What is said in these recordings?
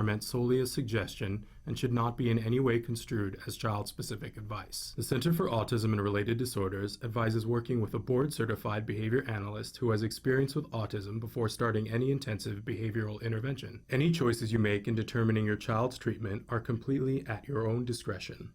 are meant solely as suggestion and should not be in any way construed as child-specific advice. The Center for Autism and Related Disorders advises working with a board-certified behavior analyst who has experience with autism before starting any intensive behavioral intervention. Any choices you make in determining your child's treatment are completely at your own discretion.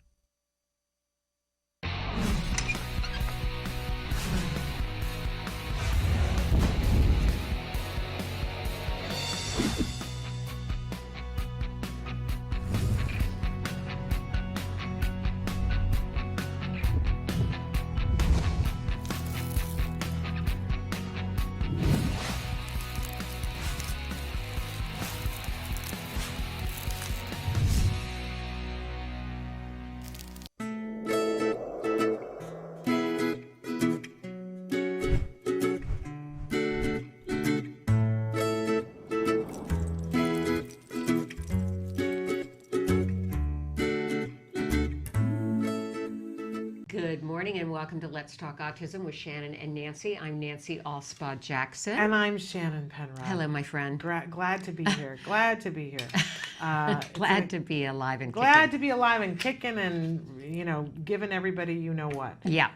Good morning and welcome to Let's Talk Autism with Shannon and Nancy. I'm Nancy Alspaw Jackson. And I'm Shannon Penrod. Hello, my friend. Glad to be here. Glad to be here. Glad to be alive and glad kicking. to be alive and kicking and, giving everybody you know what. Yeah.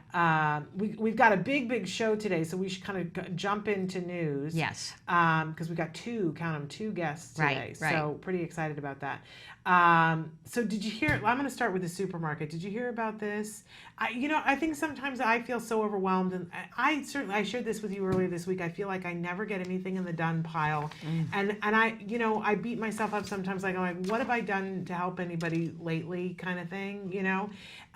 We've got a big show today, so we should kind of jump into news. Yes. Because we got two guests today. Right. So pretty excited about that. So did you hear, I'm going to start with the supermarket. Did you hear about this? I think sometimes I feel so overwhelmed, and I shared this with you earlier this week. I feel like I never get anything in the done pile. And I beat myself up sometimes, like, what have I done to help anybody lately, kind of thing,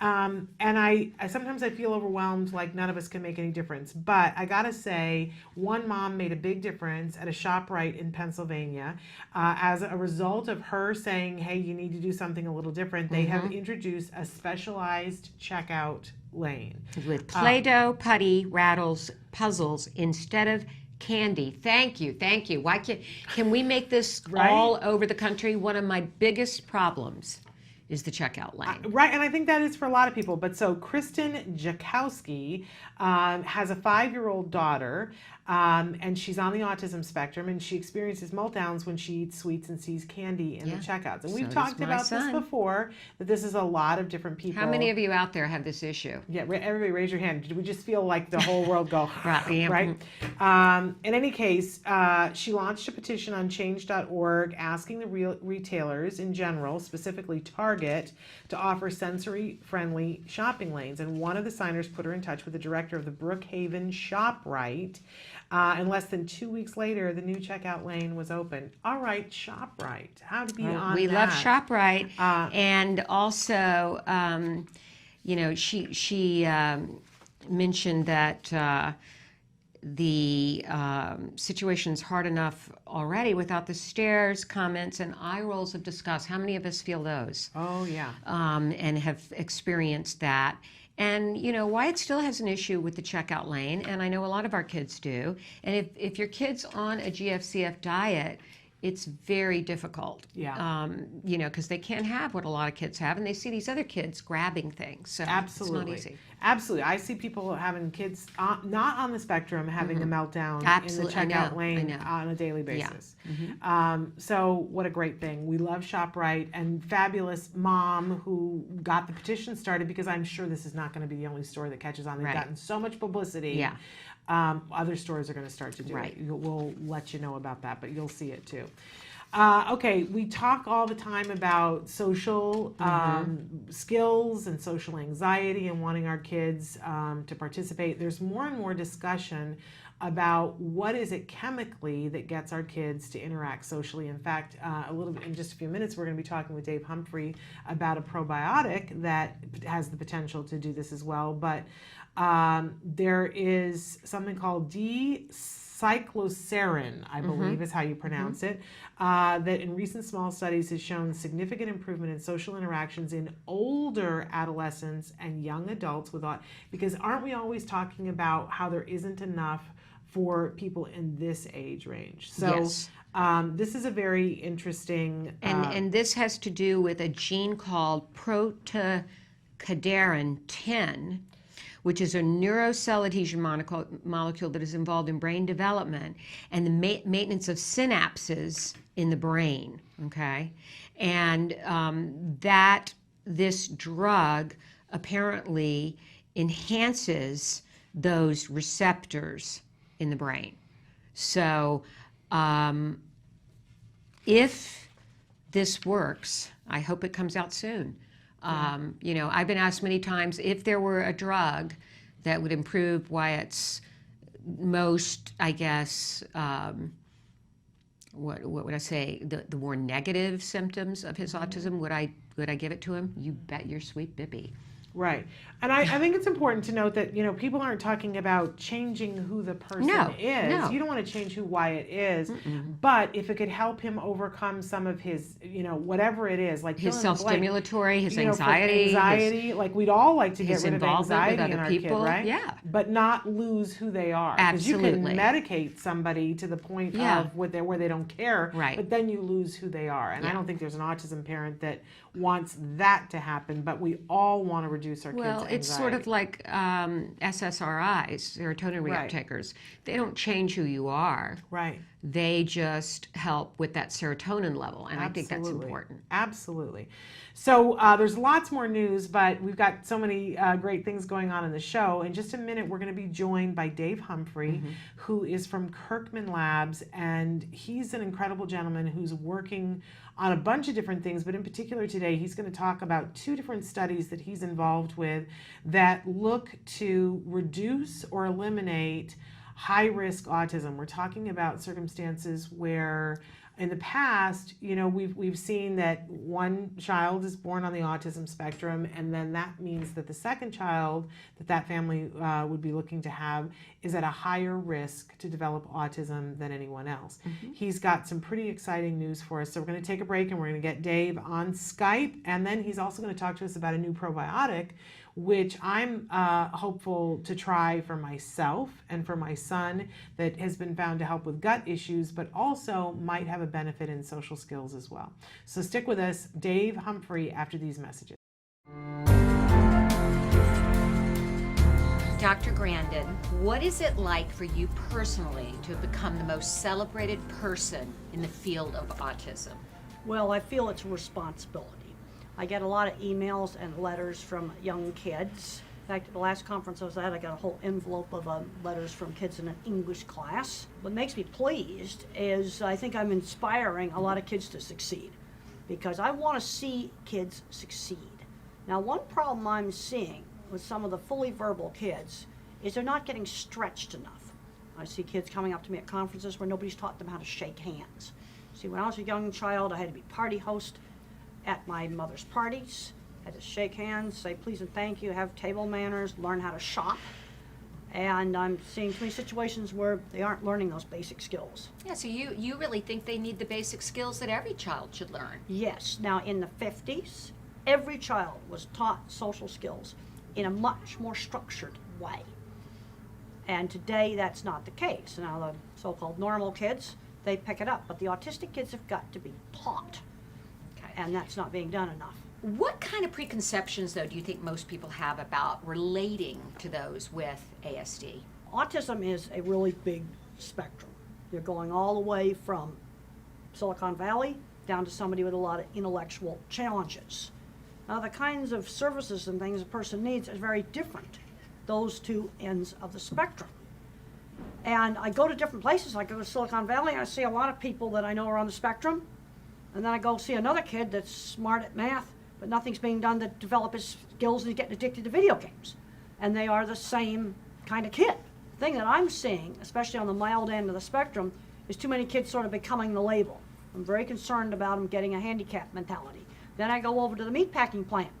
and I sometimes I feel overwhelmed, like none of us can make any difference. But I gotta say, one mom made a big difference at a ShopRite in Pennsylvania as a result of her saying, hey, you need to do something a little different. They have introduced a specialized checkout lane With Play-Doh, putty, rattles, puzzles instead of candy. Thank you. Why can we make this all over the country? One of my biggest problems is the checkout lane. Right, and I think that is for a lot of people. But so Kristen Jakowski has a 5-year-old daughter, and she's on the autism spectrum, and she experiences meltdowns when she eats sweets and sees candy in the checkouts. And we've talked about this before, that this is a lot of different people. How many of you out there have this issue? Yeah, everybody raise your hand. Did we just feel like the whole world go, right? Right? In any case, she launched a petition on change.org asking the retailers in general, specifically Target, to offer sensory-friendly shopping lanes. And one of the signers put her in touch with the director of the Brookhaven ShopRite. And less than 2 weeks later, the new checkout lane was open. All right, ShopRite. How to be on we that? love ShopRite. And also, she mentioned that the situation's hard enough already without the stares, comments, and eye rolls of disgust. How many of us feel those? Oh, yeah. And have experienced that. And, Wyatt still has an issue with the checkout lane, and I know a lot of our kids do. And if your kid's on a GFCF diet, it's very difficult. Yeah. Because they can't have what a lot of kids have, and they see these other kids grabbing things. So Absolutely. It's not easy. Absolutely. I see people having kids not on the spectrum having a meltdown in the checkout lane on a daily basis. Yeah. So what a great thing. We love ShopRite, and fabulous mom who got the petition started, because I'm sure this is not going to be the only store that catches on. They've gotten so much publicity. Yeah. Other stores are going to start to do it. We'll let you know about that, but you'll see it too. Okay, we talk all the time about social skills and social anxiety and wanting our kids to participate. There's more and more discussion about what is it chemically that gets our kids to interact socially. In fact, in just a few minutes, we're going to be talking with Dave Humphrey about a probiotic that has the potential to do this as well. But there is something called D-cyclocerin, I believe is how you pronounce it, that in recent small studies has shown significant improvement in social interactions in older adolescents and young adults with autism. Because aren't we always talking about how there isn't enough for people in this age range? So this is a very interesting... And this has to do with a gene called protocadarin 10, which is a neurocell adhesion molecule that is involved in brain development and the maintenance of synapses in the brain, okay? And that this drug apparently enhances those receptors in the brain. So if this works, I hope it comes out soon. You know, I've been asked many times if there were a drug that would improve Wyatt's most, I guess, what would I say, the more negative symptoms of his autism, would I give it to him? You bet your sweet Bippy. Right. And I think it's important to note that, you know, people aren't talking about changing who the person is. No. You don't want to change who Wyatt is. But if it could help him overcome some of his, you know, whatever it is, like His self-stimulatory, his anxiety, like we'd all like to get rid of anxiety in our people, kid, right? Yeah. But not lose who they are. Absolutely. Because you can medicate somebody to the point of where they don't care, right. But then you lose who they are. And I don't think there's an autism parent that wants that to happen, but we all want to reduce our kids' anxiety. It's sort of like SSRIs, serotonin reuptakers. They don't change who you are. Right. They just help with that serotonin level, and I think that's important. Absolutely. So there's lots more news, but we've got so many great things going on in the show. In just a minute, we're going to be joined by Dave Humphrey, who is from Kirkman Labs, and he's an incredible gentleman who's working on a bunch of different things, but in particular today, he's going to talk about 2 different studies that he's involved with that look to reduce or eliminate high-risk autism. We're talking about circumstances where in the past, you know, we've seen that one child is born on the autism spectrum, and then that means that the second child that family would be looking to have is at a higher risk to develop autism than anyone else. He's got some pretty exciting news for us. So we're going to take a break and we're going to get Dave on Skype, and then he's also going to talk to us about a new probiotic, which I'm hopeful to try for myself and for my son, that has been found to help with gut issues, but also might have a benefit in social skills as well. So stick with us, Dave Humphrey, after these messages. Dr. Grandin, what is it like for you personally to have become the most celebrated person in the field of autism? Well, I feel it's a responsibility. I get a lot of emails and letters from young kids. In fact, at the last conference I was at, I got a whole envelope of letters from kids in an English class. What makes me pleased is I think I'm inspiring a lot of kids to succeed, because I want to see kids succeed. Now, one problem I'm seeing with some of the fully verbal kids is they're not getting stretched enough. I see kids coming up to me at conferences where nobody's taught them how to shake hands. See, when I was a young child, I had to be party host at my mother's parties. I had to shake hands, say please and thank you, have table manners, learn how to shop. And I'm seeing too many situations where they aren't learning those basic skills. Yeah, so you really think they need the basic skills that every child should learn? Yes. Now, in the 50s, every child was taught social skills in a much more structured way. And today, that's not the case. Now, the so-called normal kids, they pick it up, but the autistic kids have got to be taught. Okay. And that's not being done enough. What kind of preconceptions, though, do you think most people have about relating to those with ASD? Autism is a really big spectrum. You're going all the way from Silicon Valley down to somebody with a lot of intellectual challenges. Now, the kinds of services and things a person needs is very different, those two ends of the spectrum. And I go to different places. I go to Silicon Valley, and I see a lot of people that I know are on the spectrum. And then I go see another kid that's smart at math, but nothing's being done to develop his skills, and he's getting addicted to video games. And they are the same kind of kid. The thing that I'm seeing, especially on the mild end of the spectrum, is too many kids sort of becoming the label. I'm very concerned about them getting a handicap mentality. Then I go over to the meatpacking plant,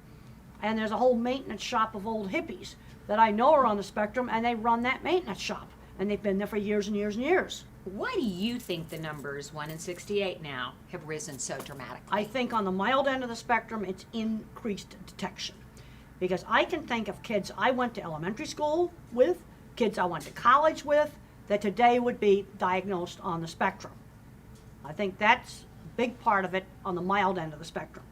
and there's a whole maintenance shop of old hippies that I know are on the spectrum, and they run that maintenance shop. And they've been there for years and years and years. Why do you think the numbers, 1 in 68 now, have risen so dramatically? I think on the mild end of the spectrum, it's increased detection. Because I can think of kids I went to elementary school with, kids I went to college with, that today would be diagnosed on the spectrum. I think that's a big part of it on the mild end of the spectrum.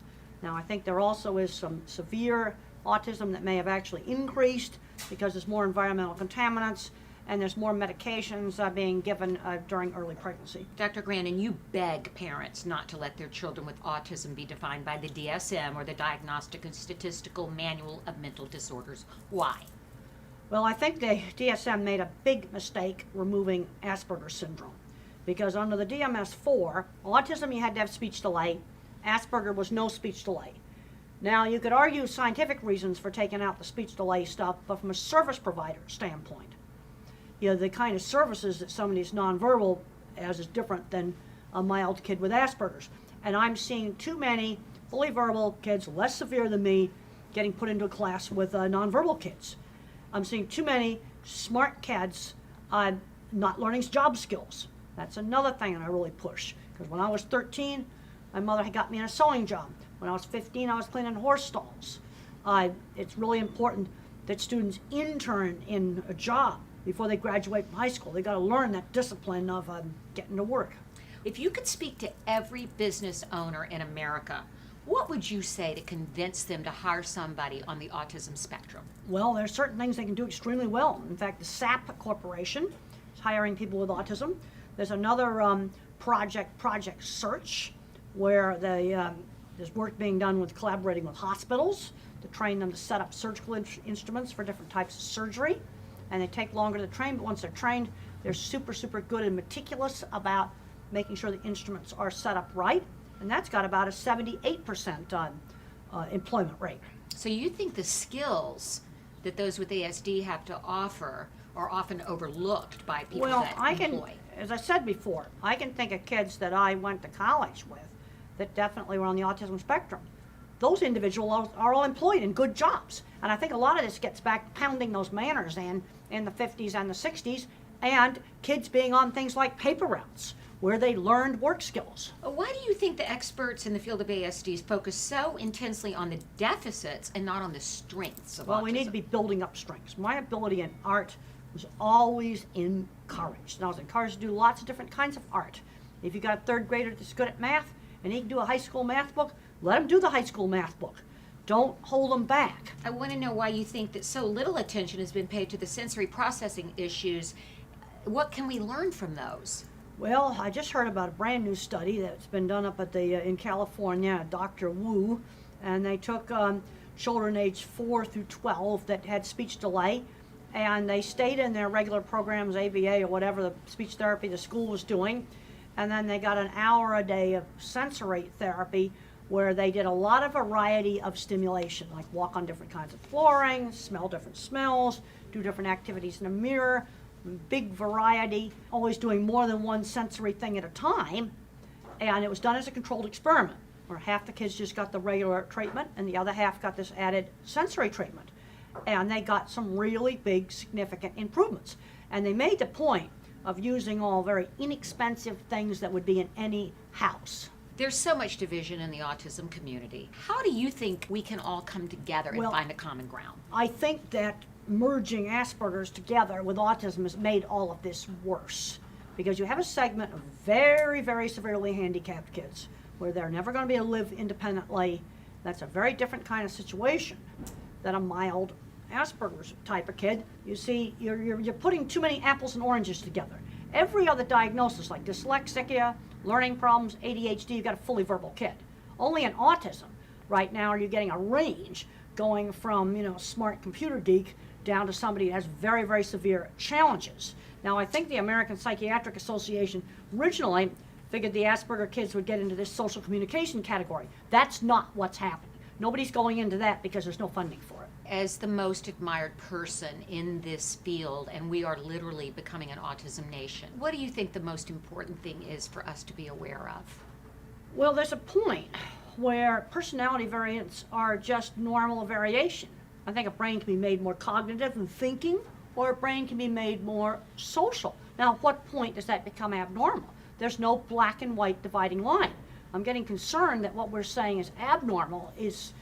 Now, I think there also is some severe autism that may have actually increased because there's more environmental contaminants, and there's more medications being given during early pregnancy. Dr. Grandin, you beg parents not to let their children with autism be defined by the DSM or the Diagnostic and Statistical Manual of Mental Disorders. Why? Well, I think the DSM made a big mistake removing Asperger's syndrome, because under the DMS-4, autism you had to have speech delay, Asperger was no speech delay. Now, you could argue scientific reasons for taking out the speech delay stuff, but from a service provider standpoint, the kind of services that somebody's nonverbal has is different than a mild kid with Asperger's. And I'm seeing too many fully verbal kids, less severe than me, getting put into a class with nonverbal kids. I'm seeing too many smart kids not learning job skills. That's another thing that I really push. Because when I was 13, my mother had got me in a sewing job. When I was 15, I was cleaning horse stalls. It's really important that students intern in a job before they graduate from high school. They got to learn that discipline of getting to work. If you could speak to every business owner in America, what would you say to convince them to hire somebody on the autism spectrum? Well, there's certain things they can do extremely well. In fact, the SAP Corporation is hiring people with autism. There's another Project Search, where there's work being done with collaborating with hospitals to train them to set up surgical instruments for different types of surgery. And they take longer to train, but once they're trained, they're super, super good and meticulous about making sure the instruments are set up right. And that's got about a 78% employment rate. So you think the skills that those with ASD have to offer are often overlooked by people that employ? As I said before, I can think of kids that I went to college with that definitely were on the autism spectrum. Those individuals are all employed in good jobs. And I think a lot of this gets back pounding those manners in the 50s and the 60s, and kids being on things like paper routes, where they learned work skills. Why do you think the experts in the field of ASDs focus so intensely on the deficits and not on the strengths of autism? Well, we need to be building up strengths. My ability in art was always encouraged. And I was encouraged to do lots of different kinds of art. If you got a third grader that's good at math and he can do a high school math book, let him do the high school math book. Don't hold them back. I want to know why you think that so little attention has been paid to the sensory processing issues. What can we learn from those? Well, I just heard about a brand new study that's been done up at in California, Dr. Wu, and they took children aged 4 through 12 that had speech delay, and they stayed in their regular programs, ABA or whatever the speech therapy the school was doing, and then they got an hour a day of sensory therapy where they did a lot of variety of stimulation, like walk on different kinds of flooring, smell different smells, do different activities in a mirror, big variety, always doing more than one sensory thing at a time. And it was done as a controlled experiment, where half the kids just got the regular treatment and the other half got this added sensory treatment. And they got some really big, significant improvements. And they made the point of using all very inexpensive things that would be in any house. There's so much division in the autism community. How do you think we can all come together and find a common ground? I think that merging Asperger's together with autism has made all of this worse, because you have a segment of very, very severely handicapped kids where they're never going to be able to live independently. That's a very different kind of situation than a mild Asperger's type of kid. You see, you're putting too many apples and oranges together. Every other diagnosis, like dyslexia, learning problems, ADHD, you've got a fully verbal kid. Only in autism, right now, are you getting a range going from, smart computer geek down to somebody who has very, very severe challenges. Now, I think the American Psychiatric Association originally figured the Asperger kids would get into this social communication category. That's not what's happening. Nobody's going into that because there's no funding for it. As the most admired person in this field, and we are literally becoming an autism nation, what do you think the most important thing is for us to be aware of? Well, there's a point where personality variants are just normal variation. I think a brain can be made more cognitive and thinking, or a brain can be made more social. Now, at what point does that become abnormal? There's no black and white dividing line. I'm getting concerned that what we're saying is abnormal is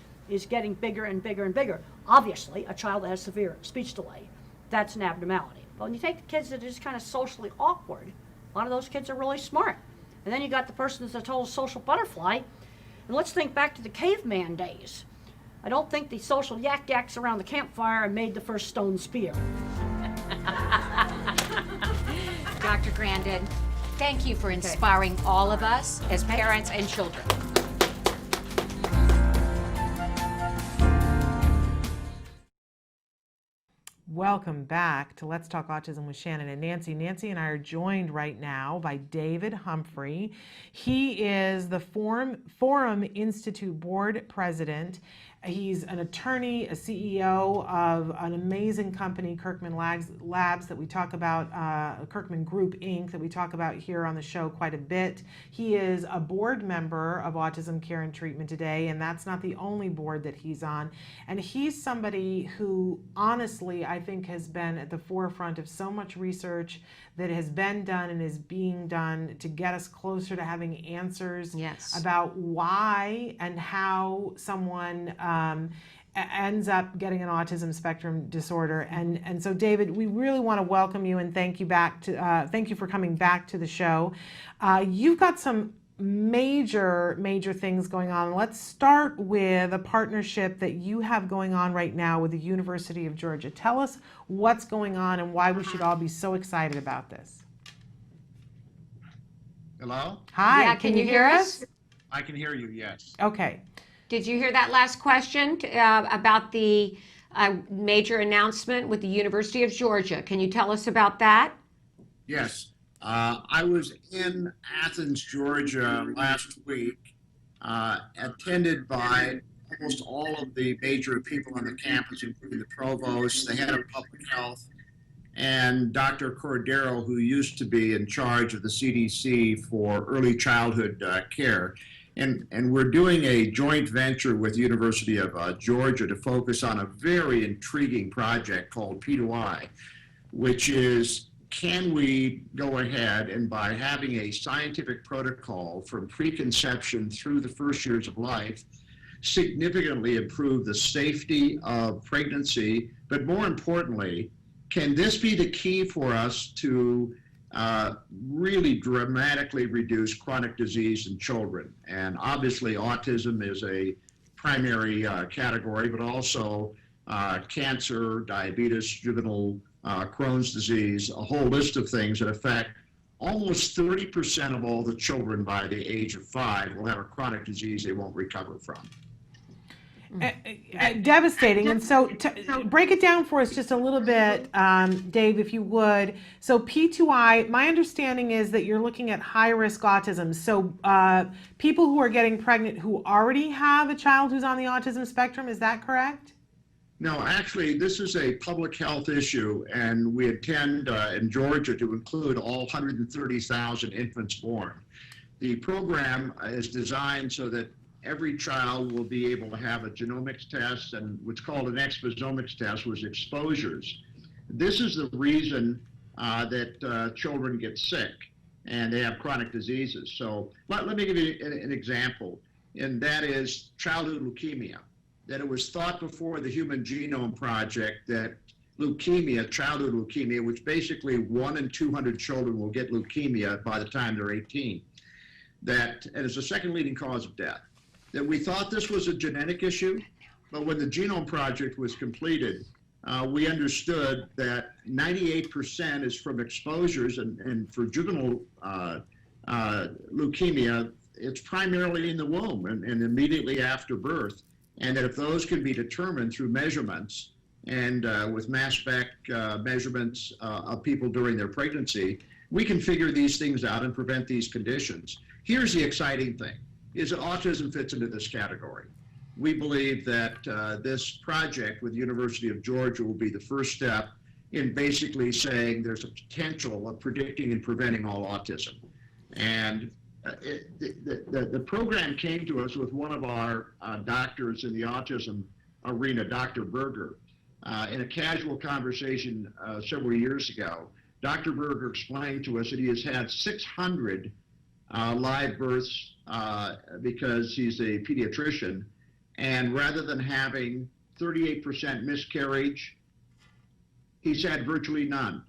getting bigger and bigger and bigger. Obviously, a child that has severe speech delay, that's an abnormality. But when you take the kids that are just kind of socially awkward, a lot of those kids are really smart. And then you got the person that's a total social butterfly. And let's think back to the caveman days. I don't think the social yak-yaks around the campfire made the first stone spear. Dr. Grandin, thank you for inspiring all of us as parents and children. Welcome back to Let's Talk Autism with Shannon and Nancy. Nancy and I are joined right now by David Humphrey. He is the Forum Institute Board President. He's an attorney, a CEO of an amazing company, Kirkman Labs, that we talk about, Kirkman Group, Inc., that we talk about here on the show quite a bit. He is a board member of Autism Care and Treatment Today, and that's not the only board that he's on. And he's somebody who, honestly, I think has been at the forefront of so much research that has been done and is being done to get us closer to having answers about why and how someone ends up getting an autism spectrum disorder. And so, David, we really want to welcome you and thank you for coming back to the show. You've got some major things going on. Let's start with a partnership that you have going on right now with the University of Georgia. Tell us what's going on and why we should all be so excited about this. Hello? Hi, Yeah, can you hear us? I can hear you, yes. Okay. Did you hear that last question about the major announcement with the University of Georgia? Can you tell us about that? Yes. I was in Athens, Georgia last week, attended by almost all of the major people on the campus, including the provost, the head of public health, and Dr. Cordero, who used to be in charge of the CDC for early childhood care. And we're doing a joint venture with the University of Georgia to focus on a very intriguing project called P2i, which is, can we go ahead and by having a scientific protocol from preconception through the first years of life, significantly improve the safety of pregnancy, but more importantly, can this be the key for us to really dramatically reduce chronic disease in children? And obviously autism is a primary category, but also cancer, diabetes, juvenile Crohn's disease, a whole list of things that affect almost 30% of all the children by the age of 5 will have a chronic disease they won't recover from. Devastating. And so break it down for us just a little bit, Dave, if you would. So P2i, my understanding is that you're looking at high-risk autism. So people who are getting pregnant who already have a child who's on the autism spectrum, is that correct? No, actually, this is a public health issue, and we intend in Georgia to include all 130,000 infants born. The program is designed so that every child will be able to have a genomics test and what's called an exposomics test, was exposures. This is the reason that children get sick and they have chronic diseases. So let me give you an example, and that is childhood leukemia. That it was thought before the Human Genome Project that leukemia, childhood leukemia, which basically 1 in 200 children will get leukemia by the time they're 18, that it is the second leading cause of death. That we thought this was a genetic issue, but when the Genome Project was completed, we understood that 98% is from exposures, and for juvenile leukemia, it's primarily in the womb and immediately after birth. And that if those can be determined through measurements and with mass spec measurements of people during their pregnancy, we can figure these things out and prevent these conditions. Here's the exciting thing, is that autism fits into this category. We believe that this project with the University of Georgia will be the first step in basically saying there's a potential of predicting and preventing all autism. And the program came to us with one of our doctors in the autism arena, Dr. Berger. In a casual conversation several years ago, Dr. Berger explained to us that he has had 600 live births because he's a pediatrician, and rather than having 38% miscarriage, he's had virtually none.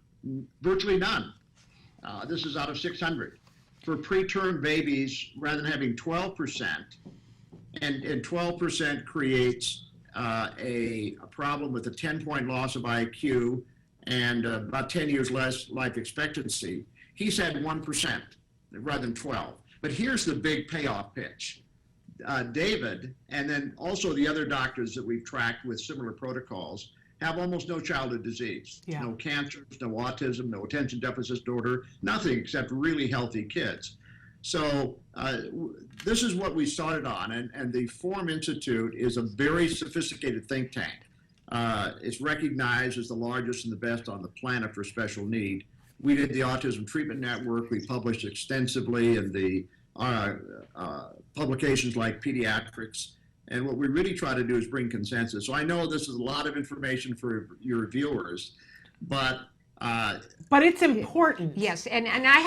Virtually none. This is out of 600. For preterm babies, rather than having 12%, and 12% creates a problem with a 10-point loss of IQ, and about 10 years less life expectancy. He's had 1% rather than 12. But here's the big payoff pitch. David, and then also the other doctors that we've tracked with similar protocols, have almost no childhood disease. Yeah. No cancers, no autism, no attention deficit disorder, nothing except really healthy kids. So this is what we started on, and the Forum Institute is a very sophisticated think tank. It's recognized as the largest and the best on the planet for special need. We did the Autism Treatment Network. We published extensively in the publications like Pediatrics. And what we really try to do is bring consensus. So I know this is a lot of information for your viewers, but it's important. Yes, and I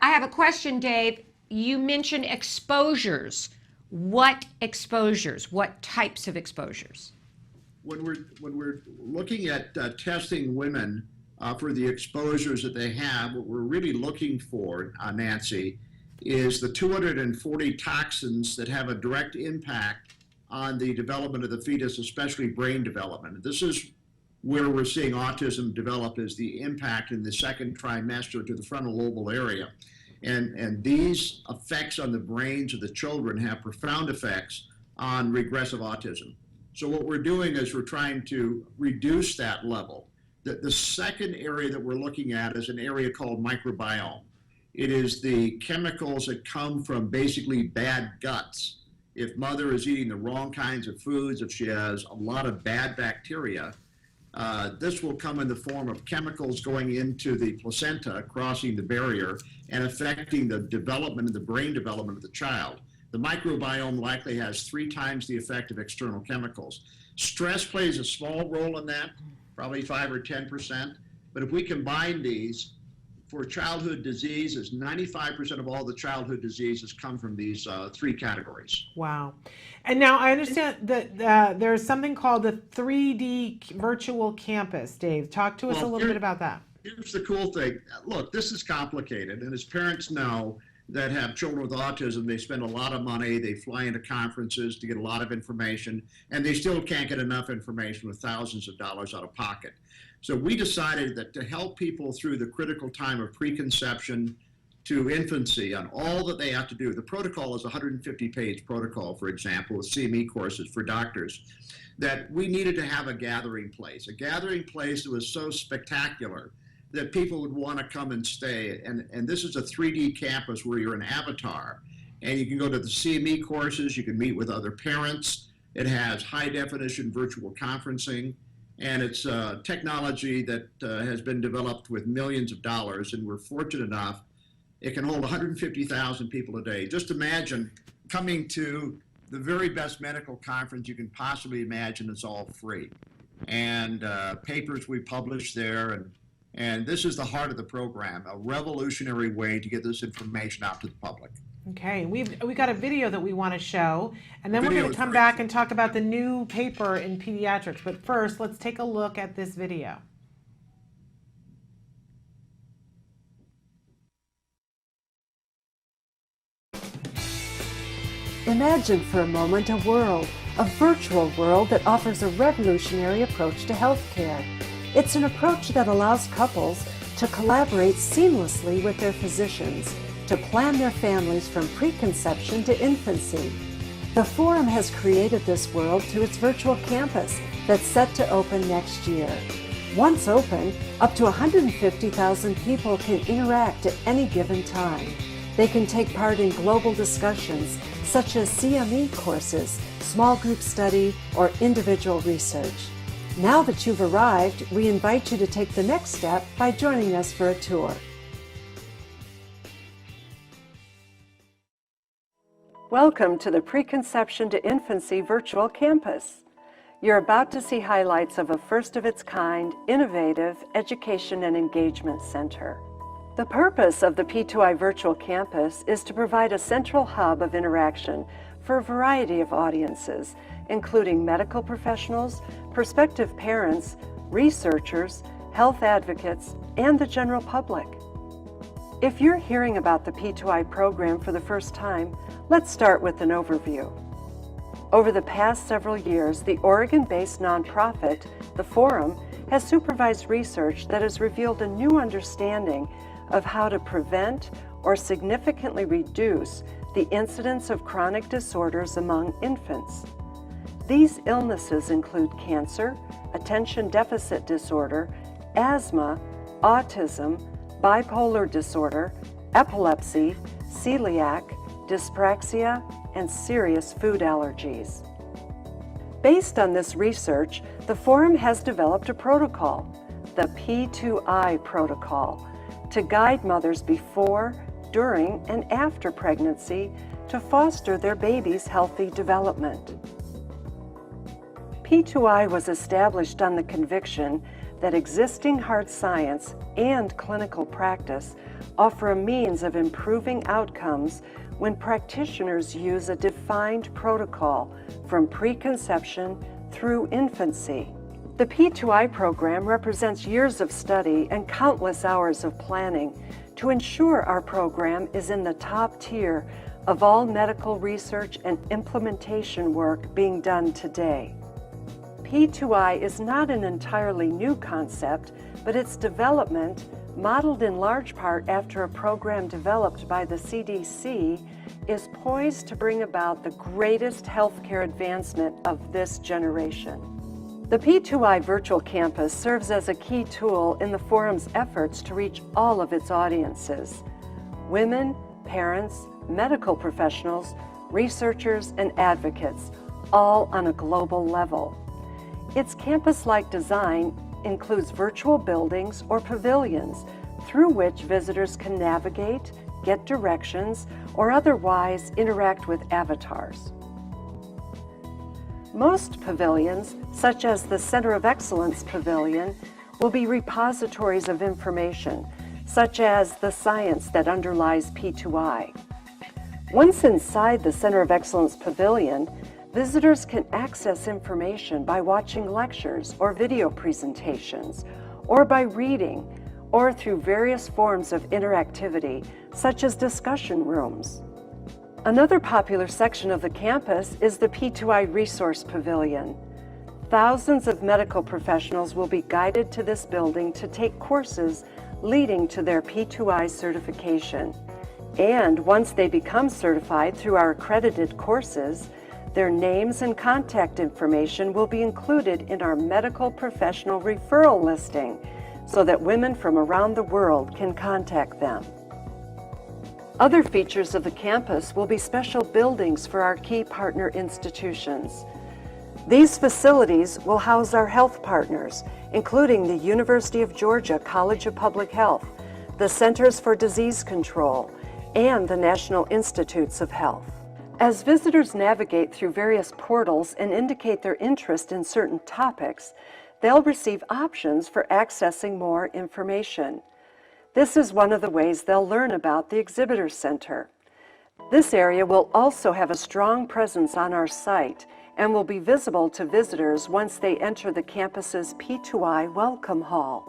have a question, Dave. You mentioned exposures. What exposures? What types of exposures? When we're looking at testing women for the exposures that they have, what we're really looking for, Nancy, is the 240 toxins that have a direct impact on the development of the fetus, especially brain development. This is where we're seeing autism develop, is the impact in the second trimester to the frontal lobal area. And these effects on the brains of the children have profound effects on regressive autism. So what we're doing is we're trying to reduce that level. The second area that we're looking at is an area called microbiome. It is the chemicals that come from basically bad guts. If mother is eating the wrong kinds of foods, if she has a lot of bad bacteria, this will come in the form of chemicals going into the placenta, crossing the barrier, and affecting the development and the brain development of the child. The microbiome likely has 3 times the effect of external chemicals. Stress plays a small role in that, probably 5 or 10%. But if we combine these, for childhood diseases, 95% of all the childhood diseases come from these 3 categories. Wow. And now I understand that there's something called the 3D virtual campus. Dave, talk to us a little bit about that. Here's the cool thing. Look, this is complicated, and as parents know that have children with autism, they spend a lot of money, they fly into conferences to get a lot of information, and they still can't get enough information with thousands of dollars out of pocket. So we decided that to help people through the critical time of preconception to infancy on all that they have to do, the protocol is a 150-page protocol, for example, with CME courses for doctors, that we needed to have a gathering place that was so spectacular that people would want to come and stay. And this is a 3D campus where you're an avatar, and you can go to the CME courses, you can meet with other parents. It has high-definition virtual conferencing. And it's technology that has been developed with millions of dollars, and we're fortunate enough it can hold 150,000 people a day. Just imagine coming to the very best medical conference you can possibly imagine. It's all free. And papers we publish there, and this is the heart of the program, a revolutionary way to get this information out to the public. Okay, we got a video that we want to show, and then we're going to come back and talk about the new paper in pediatrics. But first, let's take a look at this video. Imagine for a moment a virtual world that offers a revolutionary approach to healthcare. It's an approach that allows couples to collaborate seamlessly with their physicians to plan their families from preconception to infancy. The Forum has created this world through its virtual campus that's set to open next year. Once open, up to 150,000 people can interact at any given time. They can take part in global discussions such as CME courses, small group study, or individual research. Now that you've arrived, we invite you to take the next step by joining us for a tour. Welcome to the Preconception to Infancy virtual campus. You're about to see highlights of a first-of-its-kind, innovative education and engagement center. The purpose of the P2i virtual campus is to provide a central hub of interaction for a variety of audiences, including medical professionals, prospective parents, researchers, health advocates, and the general public. If you're hearing about the P2i program for the first time, let's start with an overview. Over the past several years, the Oregon-based nonprofit, the Forum, has supervised research that has revealed a new understanding of how to prevent or significantly reduce the incidence of chronic disorders among infants. These illnesses include cancer, attention deficit disorder, asthma, autism, bipolar disorder, epilepsy, celiac, dyspraxia, and serious food allergies. Based on this research, the Forum has developed a protocol, the P2i Protocol, to guide mothers before, during, and after pregnancy to foster their baby's healthy development. P2i was established on the conviction that existing hard science and clinical practice offer a means of improving outcomes when practitioners use a defined protocol from preconception through infancy. The P2i program represents years of study and countless hours of planning to ensure our program is in the top tier of all medical research and implementation work being done today. P2i is not an entirely new concept, but its development, modeled in large part after a program developed by the CDC, is poised to bring about the greatest healthcare advancement of this generation. The P2i Virtual Campus serves as a key tool in the Forum's efforts to reach all of its audiences: women, parents, medical professionals, researchers, and advocates, all on a global level. Its campus-like design includes virtual buildings or pavilions through which visitors can navigate, get directions, or otherwise interact with avatars. Most pavilions, such as the Center of Excellence Pavilion, will be repositories of information, such as the science that underlies P2i. Once inside the Center of Excellence Pavilion, visitors can access information by watching lectures or video presentations, or by reading, or through various forms of interactivity, such as discussion rooms. Another popular section of the campus is the P2i Resource Pavilion. Thousands of medical professionals will be guided to this building to take courses leading to their P2i certification. And once they become certified through our accredited courses, their names and contact information will be included in our medical professional referral listing so that women from around the world can contact them. Other features of the campus will be special buildings for our key partner institutions. These facilities will house our health partners, including the University of Georgia College of Public Health, the Centers for Disease Control, and the National Institutes of Health. As visitors navigate through various portals and indicate their interest in certain topics, they'll receive options for accessing more information. This is one of the ways they'll learn about the Exhibitor Center. This area will also have a strong presence on our site and will be visible to visitors once they enter the campus's P2i Welcome Hall.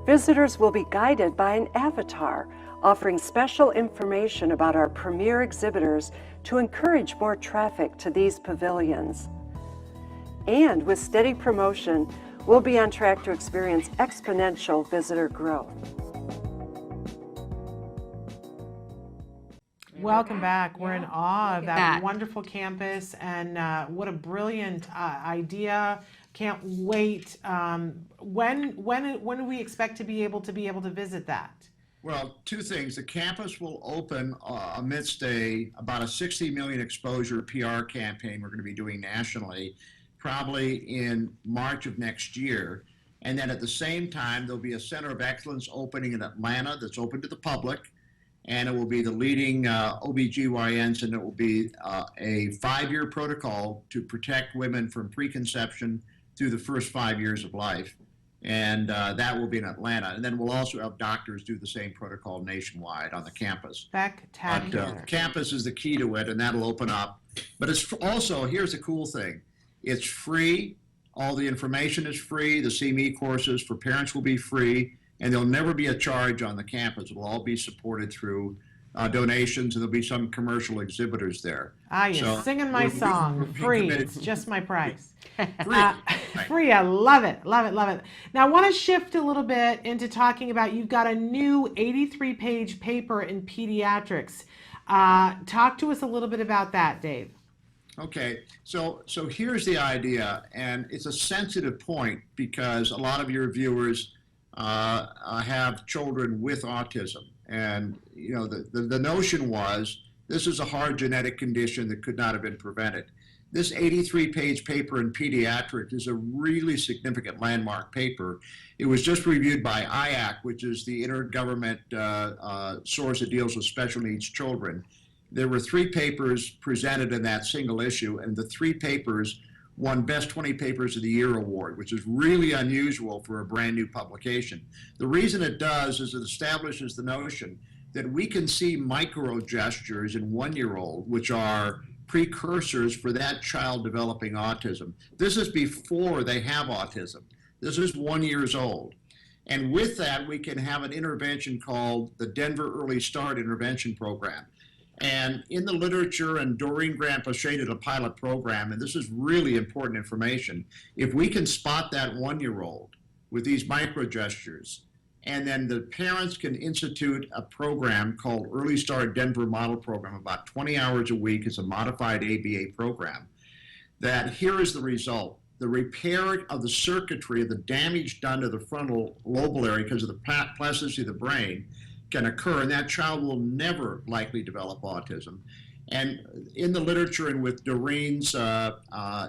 Visitors will be guided by an avatar, offering special information about our premier exhibitors to encourage more traffic to these pavilions. And with steady promotion, we'll be on track to experience exponential visitor growth. Welcome back. We're in awe of that that. wonderful campus, and what a brilliant idea. Can't wait. When do we expect to be able to visit that? Well, two things. The campus will open amidst about a 60 million exposure PR campaign we're going to be doing nationally, probably in March of next year. And then at the same time, there'll be a Center of Excellence opening in Atlanta that's open to the public. And it will be the leading OBGYNs, and it will be a 5-year protocol to protect women from preconception through the first 5 years of life. And that will be in Atlanta. And then we'll also have doctors do the same protocol nationwide on the campus. Spectacular. But campus is the key to it, and that'll open up. But it's also, here's the cool thing. It's free. All the information is free. The CME courses for parents will be free. And there'll never be a charge on the campus. It'll all be supported through donations, and there'll be some commercial exhibitors there. You're singing my song. we're Free. committed. It's just my price. Free. Right. Free. I love it. Love it. Love it. Now, I want to shift a little bit into talking about you've got a new 83-page paper in pediatrics. Talk to us a little bit about that, Dave. Okay, so here's the idea, and it's a sensitive point because a lot of your viewers have children with autism, and you know the notion was this is a hard genetic condition that could not have been prevented. This 83-page paper in pediatrics is a really significant landmark paper. It was just reviewed by IAC, which is the intergovernment source that deals with special needs children. There were 3 papers presented in that single issue, and the 3 papers won Best 20 Papers of the Year award, which is really unusual for a brand new publication. The reason it does is it establishes the notion that we can see micro gestures in 1-year-old, which are precursors for that child developing autism. This is before they have autism. This is 1 year old. And with that, we can have an intervention called the Denver Early Start Intervention Program. And in the literature, and Doreen Grant-Pochet did a pilot program, and this is really important information, if we can spot that 1-year-old with these micro gestures, and then the parents can institute a program called Early Start Denver Model Program, about 20 hours a week. It's a modified ABA program, that here is the result. The repair of the circuitry of the damage done to the frontal lobal area because of the plasticity of the brain can occur, and that child will never likely develop autism. And in the literature, and with Doreen's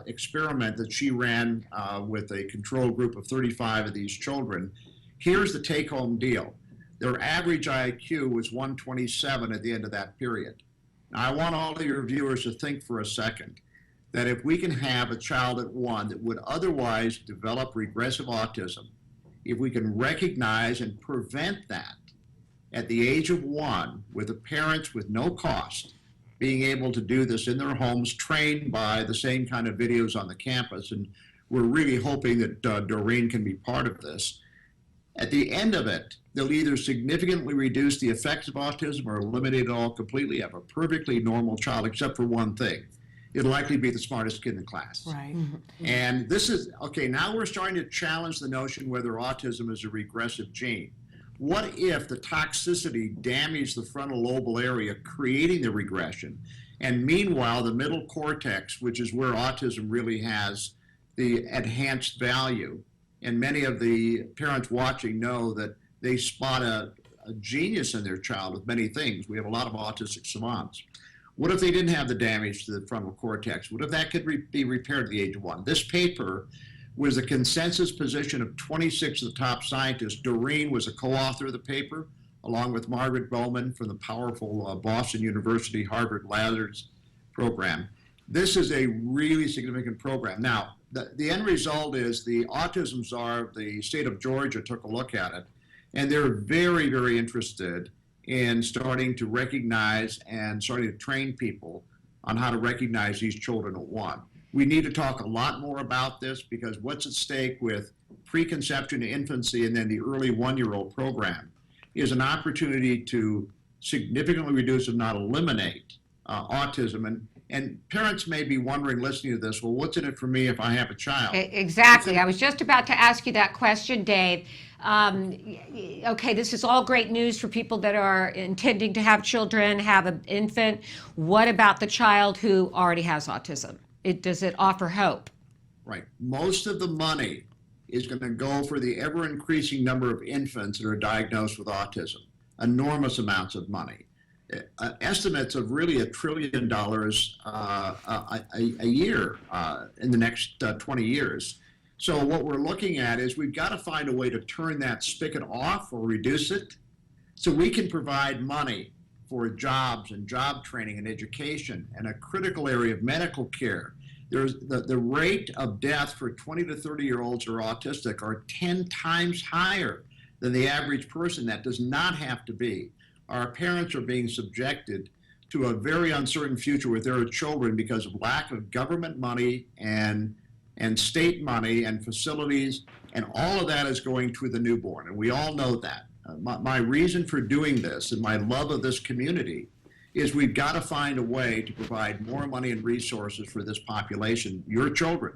experiment that she ran with a control group of 35 of these children, here's the take-home deal. Their average IQ was 127 at the end of that period. Now, I want all of your viewers to think for a second that if we can have a child at 1 that would otherwise develop regressive autism, if we can recognize and prevent that at the age of 1 with the parents with no cost being able to do this in their homes, trained by the same kind of videos on the campus, and we're really hoping that Doreen can be part of this. At the end of it, they'll either significantly reduce the effects of autism or eliminate it all completely, have a perfectly normal child, except for one thing. It'll likely be the smartest kid in the class. Right. And this is, okay, now we're starting to challenge the notion whether autism is a regressive gene. What if the toxicity damaged the frontal lobal area, creating the regression? And meanwhile, the middle cortex, which is where autism really has the enhanced value, and many of the parents watching know that they spot a genius in their child with many things. We have a lot of autistic savants. What if they didn't have the damage to the frontal cortex? What if that could be repaired at the age of 1? This paper was a consensus position of 26 of the top scientists. Doreen was a co-author of the paper, along with Margaret Bowman from the powerful Boston University Harvard Lazarus program. This is a really significant program. Now, the end result is the autism czar of the state of Georgia took a look at it, and they're very, very interested in starting to recognize and starting to train people on how to recognize these children at 1. We need to talk a lot more about this, because what's at stake with preconception to infancy and then the early 1-year-old program is an opportunity to significantly reduce, if not eliminate, autism. And parents may be wondering, listening to this, well, what's in it for me if I have a child? Exactly. I was just about to ask you that question, Dave. Okay, this is all great news for people that are intending to have children, have an infant. What about the child who already has autism? Does it offer hope? Right. Most of the money is going to go for the ever-increasing number of infants that are diagnosed with autism. Enormous amounts of money. Estimates of really $1 trillion a year in the next 20 years. So what we're looking at is we've got to find a way to turn that spigot off or reduce it, so we can provide money for jobs and job training and education and a critical area of medical care. There's the rate of death for 20 to 30-year-olds who are autistic are 10 times higher than the average person. That does not have to be. Our parents are being subjected to a very uncertain future with their children because of lack of government money and state money and facilities, and all of that is going to the newborn, and we all know that. My reason for doing this and my love of this community is we've got to find a way to provide more money and resources for this population, your children.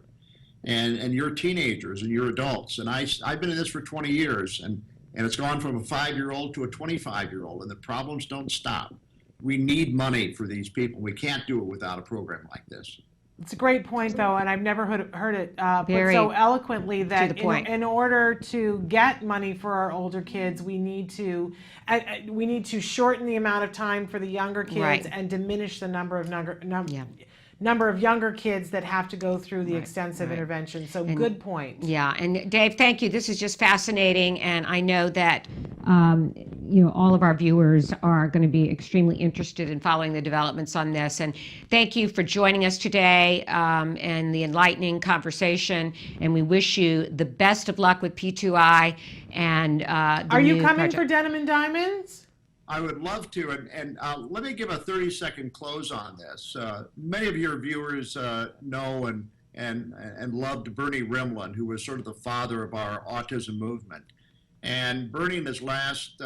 and you're teenagers and you're adults. And I've been in this for 20 years, and it's gone from a 5-year-old to a 25-year-old, and the problems don't stop. We need money for these people. We can't do it without a program like this. It's a great point, though, and I've never heard it put Very so eloquently that to the point. in order to get money for our older kids, we need to shorten the amount of time for the younger kids Right. and diminish the number of younger kids that have to go through the extensive intervention. So good point. Yeah, and Dave, thank you. This is just fascinating, and I know that all of our viewers are going to be extremely interested in following the developments on this. And thank you for joining us today and the enlightening conversation. And we wish you the best of luck with P2i and the Are you new coming project. for Denim and Diamonds? I would love to, and let me give a 30-second close on this. Many of your viewers know and loved Bernie Rimland, who was sort of the father of our autism movement. And Bernie, in his last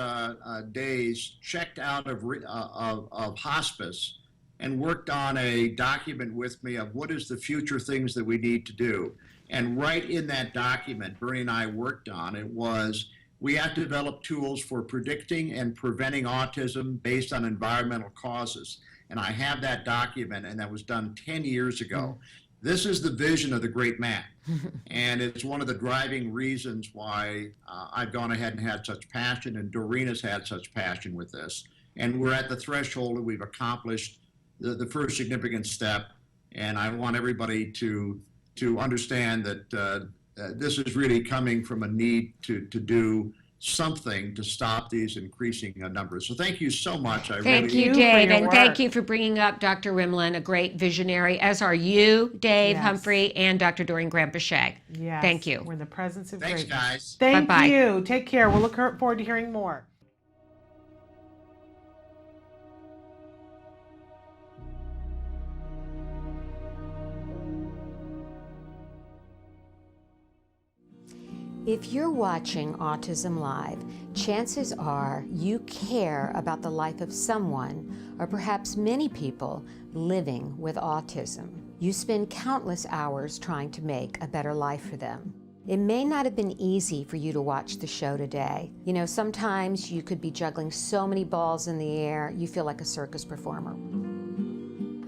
days, checked out of hospice and worked on a document with me of what is the future things that we need to do. And right in that document, Bernie and I worked on, it was, we have to develop tools for predicting and preventing autism based on environmental causes. And I have that document, and that was done 10 years ago. This is the vision of the great man. And it's one of the driving reasons why I've gone ahead and had such passion, and Doreen has had such passion with this. And we're at the threshold, and we've accomplished the first significant step. And I want everybody to understand that this is really coming from a need to do something to stop these increasing numbers. So thank you so much. Thank you, Dave, and thank you for bringing up Dr. Rimland, a great visionary, as are you, Dave Humphrey, and Dr. Doreen Graham-Pichet. Yes. Thank you. We're in the presence of Thanks, greatness. guys. Thank Bye-bye. you. Take care. We'll look forward to hearing more. If you're watching Autism Live, chances are you care about the life of someone, or perhaps many people, living with autism. You spend countless hours trying to make a better life for them. It may not have been easy for you to watch the show today. You know, sometimes you could be juggling so many balls in the air, you feel like a circus performer.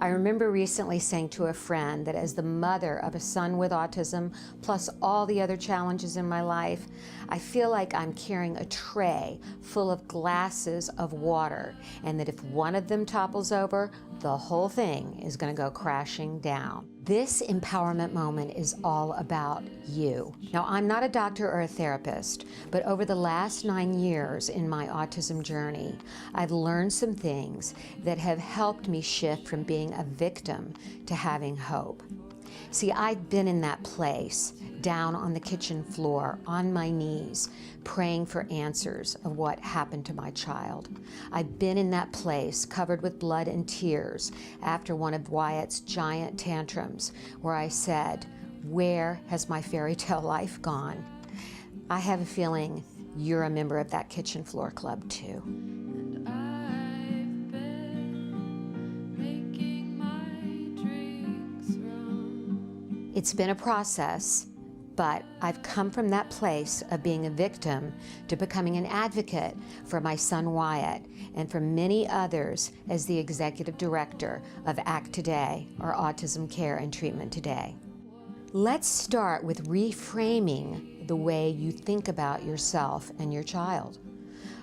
I remember recently saying to a friend that as the mother of a son with autism, plus all the other challenges in my life, I feel like I'm carrying a tray full of glasses of water, and that if one of them topples over, the whole thing is going to go crashing down. This empowerment moment is all about you. Now, I'm not a doctor or a therapist, but over the last 9 years in my autism journey, I've learned some things that have helped me shift from being a victim to having hope. See, I've been in that place, down on the kitchen floor, on my knees, praying for answers of what happened to my child. I've been in that place, covered with blood and tears, after one of Wyatt's giant tantrums, where I said, "Where has my fairy tale life gone?" I have a feeling you're a member of that kitchen floor club too. It's been a process, but I've come from that place of being a victim to becoming an advocate for my son Wyatt and for many others as the executive director of ACT Today, or Autism Care and Treatment Today. Let's start with reframing the way you think about yourself and your child.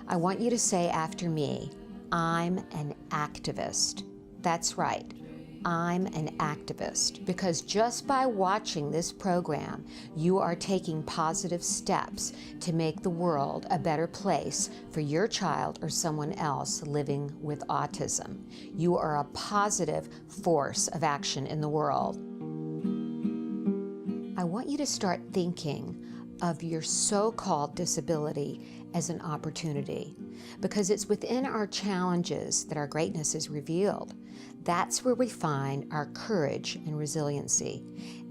I want you to say after me, "I'm an activist." That's right. I'm an activist, because just by watching this program, you are taking positive steps to make the world a better place for your child or someone else living with autism. You are a positive force of action in the world. I want you to start thinking of your so-called disability as an opportunity, because it's within our challenges that our greatness is revealed. That's where we find our courage and resiliency.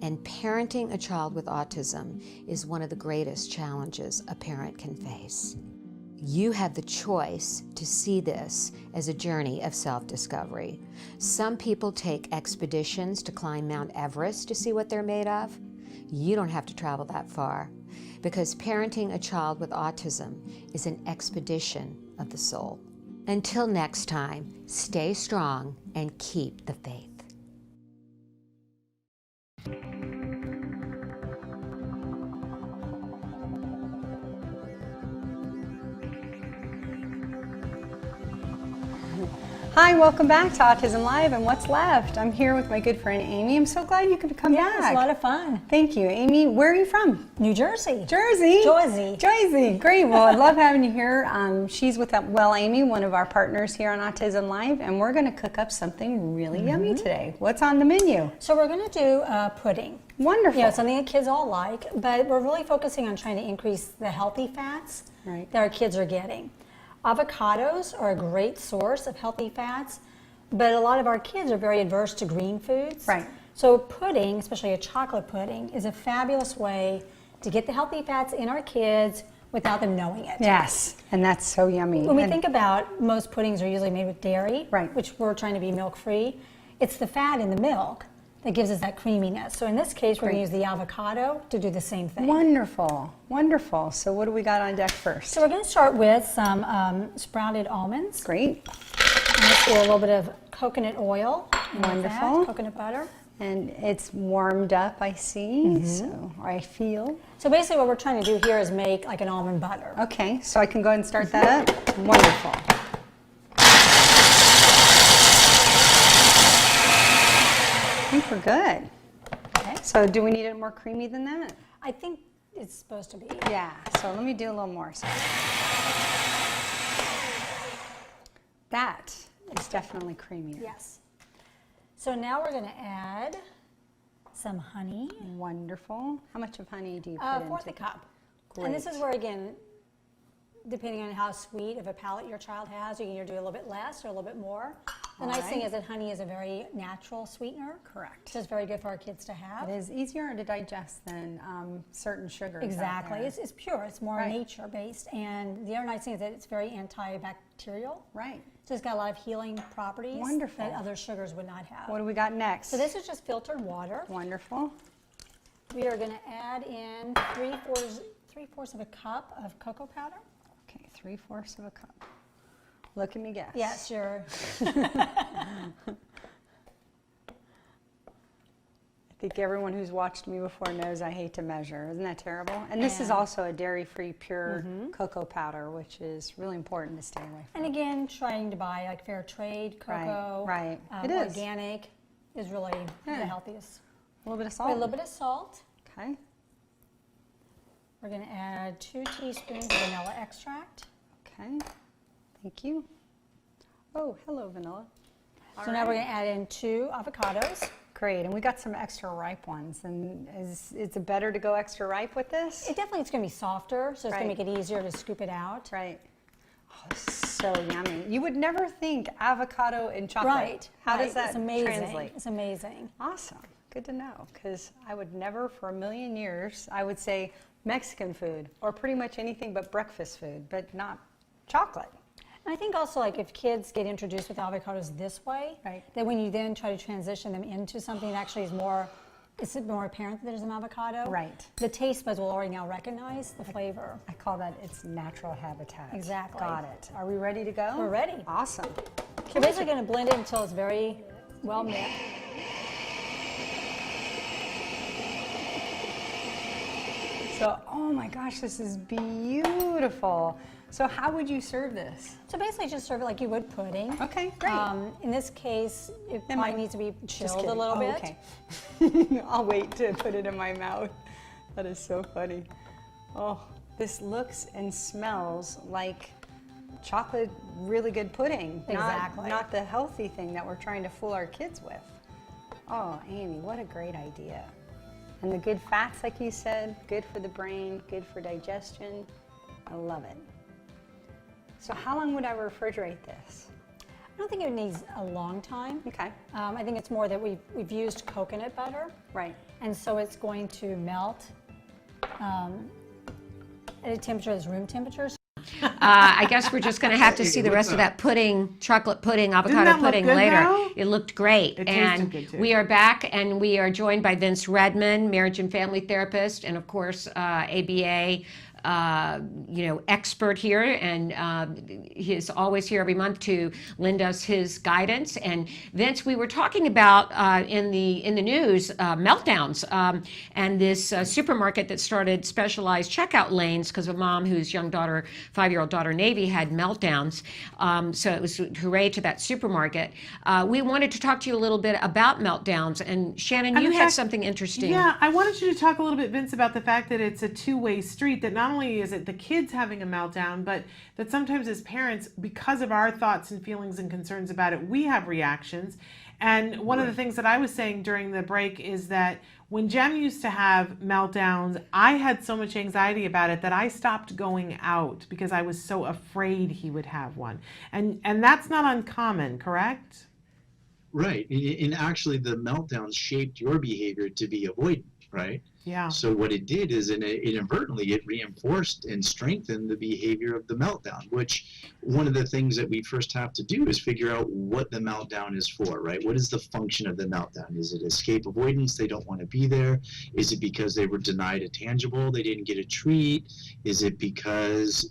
And parenting a child with autism is one of the greatest challenges a parent can face. You have the choice to see this as a journey of self-discovery. Some people take expeditions to climb Mount Everest to see what they're made of. You don't have to travel that far, because parenting a child with autism is an expedition of the soul. Until next time, stay strong and keep the faith. Hi, welcome back to Autism Live and What's Left. I'm here with my good friend Amy. I'm so glad you could come back. Yeah, it's a lot of fun. Thank you. Amy, where are you from? New Jersey. Jersey? Jersey. Jersey. Great. Well, I love having you here. She's with Amy, one of our partners here on Autism Live, and we're going to cook up something really yummy today. What's on the menu? So we're going to do pudding. Wonderful. You know, something that kids all like, but we're really focusing on trying to increase the healthy fats Right. that our kids are getting. Avocados are a great source of healthy fats, but a lot of our kids are very adverse to green foods. Right. So pudding, especially a chocolate pudding, is a fabulous way to get the healthy fats in our kids without them knowing it. Yes, and that's so yummy. When we think about, most puddings are usually made with dairy, Right. which we're trying to be milk-free. It's the fat in the milk that gives us that creaminess. So in this case, we're going to use the avocado to do the same thing. Wonderful. Wonderful. So what do we got on deck first? So we're going to start with some sprouted almonds. Great. And let's do a little bit of coconut oil. And with that, Wonderful. coconut butter. And it's warmed up, I see, so I feel. So basically what we're trying to do here is make like an almond butter. Okay, so I can go ahead and start that up? Wonderful. I think we're good. Okay. So do we need it more creamy than that? I think it's supposed to be. Yeah, so let me do a little more. So that is definitely creamier. Yes. So now we're going to add some honey. Wonderful. How much of honey do you put into Fourth a cup. And this is where, again, depending on how sweet of a palate your child has, you can either do a little bit less or a little bit more. The nice thing is that honey is a very natural sweetener. Correct. So it's very good for our kids to have. It is easier to digest than certain sugars. out Exactly. there. It's pure. It's more Right. nature-based. And the other nice thing is that it's very antibacterial. Right. So it's got a lot of healing properties Wonderful. that other sugars would not have. What do we got next? So this is just filtered water. Wonderful. We are going to add in three-fourths of a cup of cocoa powder. Okay, 3/4 of a cup. Look at me guess. Yes, sure. I think everyone who's watched me before knows I hate to measure. Isn't that terrible? And this is Yeah. also a dairy-free pure cocoa powder, which is really important to stay away from. And again, trying to buy like fair trade cocoa, right. It is. organic, is really Yeah. the healthiest. A little bit of A salt. little bit of salt. Okay. We're going to add 2 teaspoons of vanilla extract. Okay. Thank you. Oh, hello, vanilla. So now we're going to add in 2 avocados. Great, and we got some extra ripe ones. And is it better to go extra ripe with this? It definitely is going to be softer, so it's going Right. to make it easier to scoop it out. Right. Oh, this is so yummy. You would never think avocado and chocolate. Right. How right. does that it's amazing. translate? It's amazing. Awesome. Good to know, because I would never for a million years, I would say Mexican food or pretty much anything but breakfast food, but not chocolate. And I think also, like, if kids get introduced with avocados this way, Right. that when you then try to transition them into something that actually is more, it's more apparent that there's an avocado. Right. The taste buds will already now recognize the flavor. I call that its natural habitat. Exactly. Got it. Are we ready to go? We're ready. Awesome. So you're basically going to blend it until it's very well mixed. So, oh my gosh, this is beautiful. So how would you serve this? So basically just serve it like you would pudding. Okay, great. In this case, it Am probably I- needs to be Just chilled a kidding. little Oh, bit. Okay. I'll wait to put it in my mouth. That is so funny. Oh, this looks and smells like chocolate, really good pudding. Exactly. Not the healthy thing that we're trying to fool our kids with. Oh, Amy, what a great idea. And the good fats, like you said, good for the brain, good for digestion. I love it. So how long would I refrigerate this? I don't think it needs a long time. Okay. I think it's more that we've used coconut butter, Right. and so it's going to melt at a temperature that's room temperature. I guess we're just going to have to see the rest of that pudding, chocolate pudding, avocado that look pudding good, later. though? It looked great. It tasted And good, too. we are back, and we are joined by Vince Redmond, marriage and family therapist, and of course, ABA expert here, and he's always here every month to lend us his guidance. And Vince, we were talking about in the news meltdowns, and this supermarket that started specialized checkout lanes because a mom whose young daughter, 5-year-old daughter Navy, had meltdowns. So it was hooray to that supermarket. We wanted to talk to you a little bit about meltdowns, and Shannon, And you in had fact, something interesting. Yeah, I wanted you to talk a little bit, Vince, about the fact that it's a two-way street, that not only is it the kids having a meltdown, but that sometimes as parents, because of our thoughts and feelings and concerns about it, we have reactions. And one of the things that I was saying during the break is that when Jem used to have meltdowns, I had so much anxiety about it that I stopped going out because I was so afraid he would have one. And that's not uncommon, correct? Right. And actually, the meltdowns shaped your behavior to be avoidant, right? Yeah. So what it did is inadvertently it reinforced and strengthened the behavior of the meltdown, which one of the things that we first have to do is figure out what the meltdown is for, right? What is the function of the meltdown? Is it escape avoidance? They don't want to be there. Is it because they were denied a tangible? They didn't get a treat? Is it because,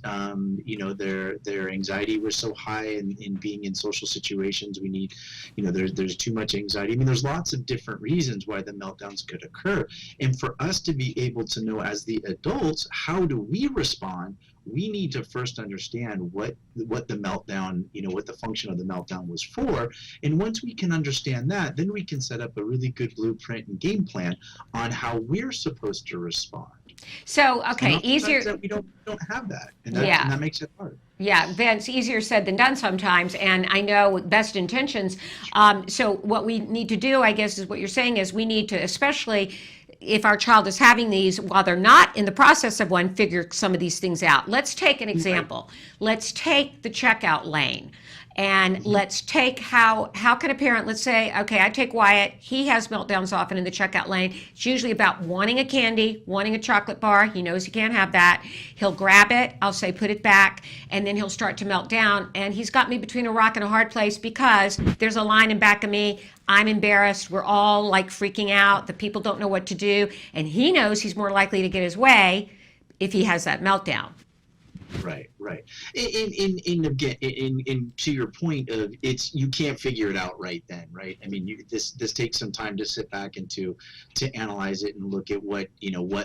their anxiety was so high in being in social situations? We need, there's too much anxiety. I mean, there's lots of different reasons why the meltdowns could occur. And for us to be able to know as the adults, how do we respond? We need to first understand what the meltdown, what the function of the meltdown was for. And once we can understand that, then we can set up a really good blueprint and game plan on how we're supposed to respond. So, okay, easier. That we don't have that, and that makes it hard. Yeah, Vince, easier said than done sometimes, and I know with best intentions. So what we need to do, I guess, is what you're saying is we need to, especially if our child is having these while they're not in the process of one, figure some of these things out. Let's take an example. Let's take the checkout lane. And let's take how can a parent, let's say, okay, I take Wyatt, he has meltdowns often in the checkout lane. It's usually about wanting a candy, wanting a chocolate bar. He knows he can't have that. He'll grab it, I'll say put it back, and then he'll start to melt down. And he's got me between a rock and a hard place because there's a line in back of me. I'm embarrassed. We're all like freaking out. The people don't know what to do. And he knows he's more likely to get his way if he has that meltdown. Right. And again, to your point of you can't figure it out right then, right? I mean, this takes some time to sit back and to analyze it and look at what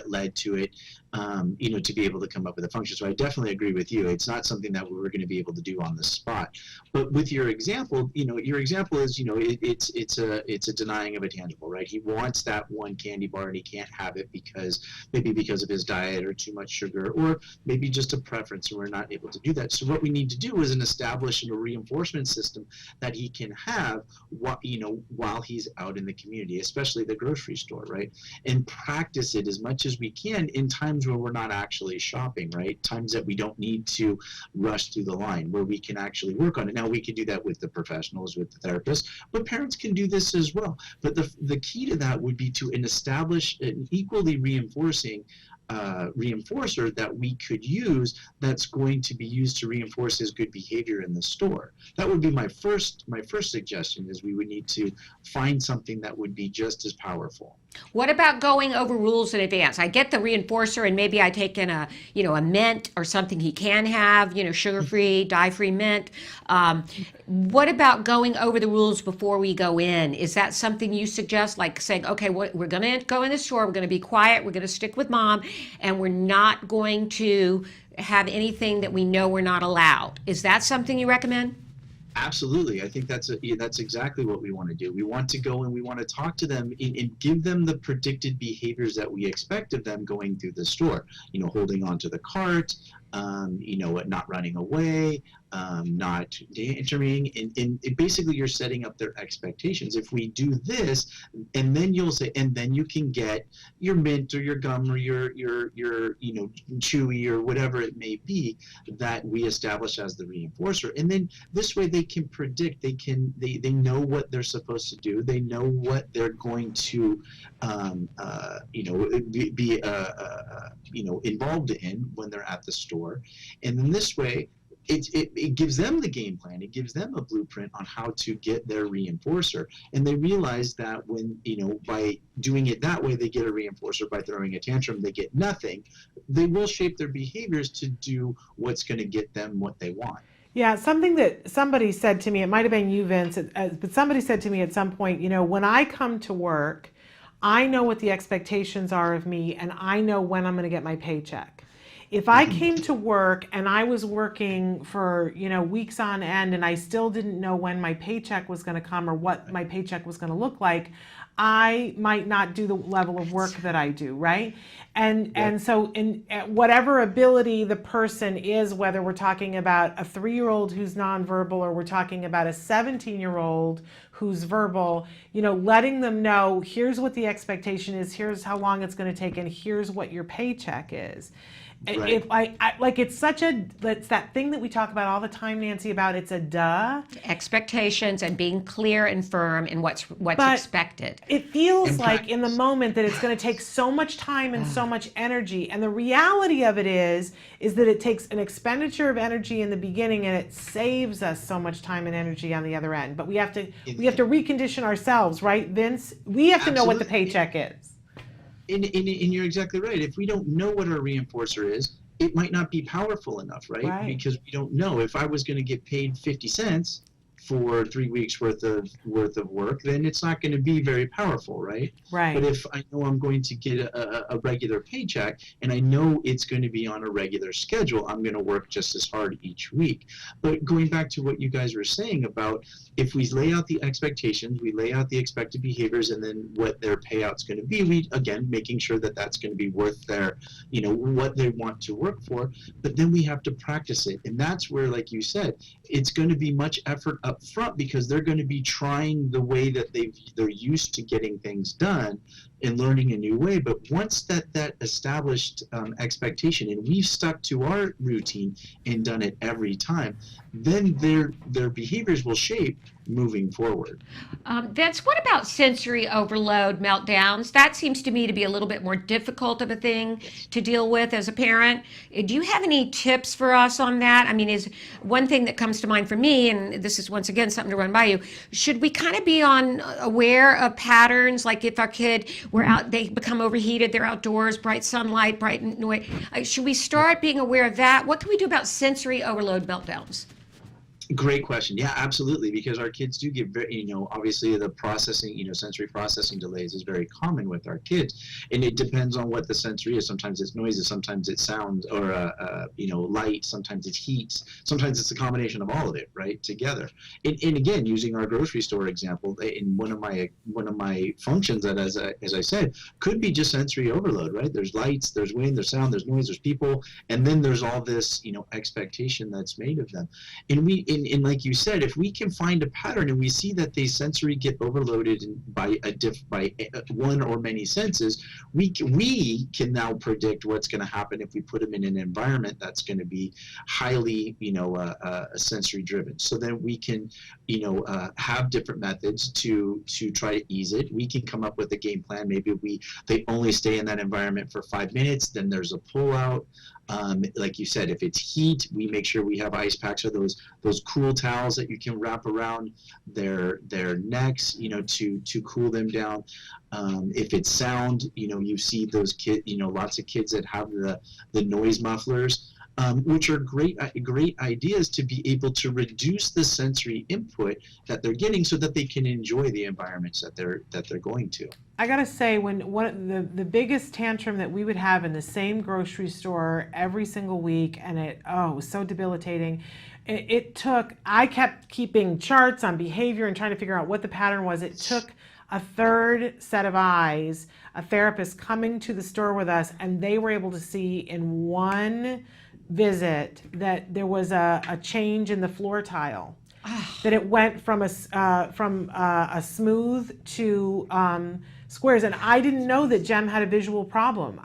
led to it, to be able to come up with a function. So I definitely agree with you. It's not something that we're going to be able to do on the spot. But with your example, your example is, it's a denying of a tangible, right? He wants that one candy bar and he can't have it because of his diet or too much sugar, or maybe just a preference, and we're not able to do that. So what we need to do is establish a reinforcement system that he can have while he's out in the community, especially the grocery store, right? And practice it as much as we can in times where we're not actually shopping, right? Times that we don't need to rush through the line, where we can actually work on it. Now we can do that with the professionals, with the therapists, but parents can do this as well. But the key to that would be to establish an equally reinforcing reinforcer that we could use that's going to be used to reinforce his good behavior in the store. That would be my first suggestion, is we would need to find something that would be just as powerful. What about going over rules in advance? I get the reinforcer, and maybe I take in a mint or something he can have, sugar-free, dye-free mint. What about going over the rules before we go in? Is that something you suggest, like saying, okay, we're going to go in the store, we're going to be quiet, we're going to stick with mom, and we're not going to have anything that we know we're not allowed? Is that something you recommend? Absolutely. I think that's exactly what we want to do. We want to go and we want to talk to them and give them the predicted behaviors that we expect of them going through the store. Holding on to the cart, not running away, not entering, and basically you're setting up their expectations. If we do this, and then you'll say, and then you can get your mint or your gum or your chewy or whatever it may be that we establish as the reinforcer. And then this way they can predict, they know what they're supposed to do, they know what they're going to be involved in when they're at the store. store. And then this way, it gives them the game plan. It gives them a blueprint on how to get their reinforcer. And they realize that when, by doing it that way, they get a reinforcer. By throwing a tantrum, they get nothing. They will shape their behaviors to do what's going to get them what they want. Yeah, something that somebody said to me, it might have been you, Vince, but somebody said to me at some point, when I come to work, I know what the expectations are of me, and I know when I'm going to get my paycheck. If I came to work and I was working for, weeks on end, and I still didn't know when my paycheck was going to come or what my paycheck was going to look like, I might not do the level of work that I do, right? And so in whatever ability the person is, whether we're talking about a 3-year-old who's nonverbal or we're talking about a 17-year-old who's verbal, letting them know, here's what the expectation is, here's how long it's going to take, and here's what your paycheck is. Right. If it's that thing that we talk about all the time, Nancy, about it's a duh. Expectations and being clear and firm in what's expected. It feels like in the moment that it's going to take so much time and so much energy. And the reality of it is that it takes an expenditure of energy in the beginning and it saves us so much time and energy on the other end. But we have to recondition ourselves, right, Vince? We have to know what the paycheck is. And you're exactly right. If we don't know what our reinforcer is, it might not be powerful enough, right? Because we don't know. If I was going to get paid 50 cents for 3 weeks worth of work, then it's not going to be very powerful, right? Right. But if I know I'm going to get a regular paycheck and I know it's going to be on a regular schedule, I'm going to work just as hard each week. But going back to what you guys were saying about if we lay out the expectations, we lay out the expected behaviors, and then what their payout's going to be, we again making sure that that's going to be worth their, what they want to work for. But then we have to practice it, and that's where, like you said, it's going to be much effort up front because they're going to be trying the way that they're used to getting things done and learning a new way. But once that established expectation, and we've stuck to our routine and done it every time, then their behaviors will shape moving forward. Vince, what about sensory overload meltdowns? That seems to me to be a little bit more difficult of a thing to deal with as a parent. Do you have any tips for us on that? I mean, is one thing that comes to mind for me, and this is once again something to run by you, should we kind of be aware of patterns? Like if our kid, we're out, they become overheated, they're outdoors, bright sunlight, bright noise. Should we start being aware of that? What can we do about sensory overload meltdowns? Great question. Yeah, absolutely. Because our kids do get very, obviously the processing, sensory processing delays is very common with our kids. And it depends on what the sensory is. Sometimes it's noises, sometimes it's sound or, light, sometimes it's heat, sometimes it's a combination of all of it, right, together. And again, using our grocery store example, in one of my functions that, as I said, could be just sensory overload, right? There's lights, there's wind, there's sound, there's noise, there's people, and then there's all this, expectation that's made of them. And like you said, if we can find a pattern and we see that they sensory get overloaded by one or many senses, we can now predict what's going to happen if we put them in an environment that's going to be highly, sensory driven. So then we can, have different methods to try to ease it. We can come up with a game plan. Maybe they only stay in that environment for 5 minutes. Then there's a pull out. Like you said, if it's heat, we make sure we have ice packs or those cool towels that you can wrap around their necks, to cool them down. If it's sound, you see those kids, lots of kids that have the noise mufflers, which are great ideas to be able to reduce the sensory input that they're getting so that they can enjoy the environments that they're going to. I gotta say, when the biggest tantrum that we would have in the same grocery store every single week, and it was so debilitating. I kept keeping charts on behavior and trying to figure out what the pattern was. It took a third set of eyes, a therapist coming to the store with us, and they were able to see in one visit that there was a change in the floor tile. that it went from a smooth to squares, and I didn't know that Jem had a visual problem.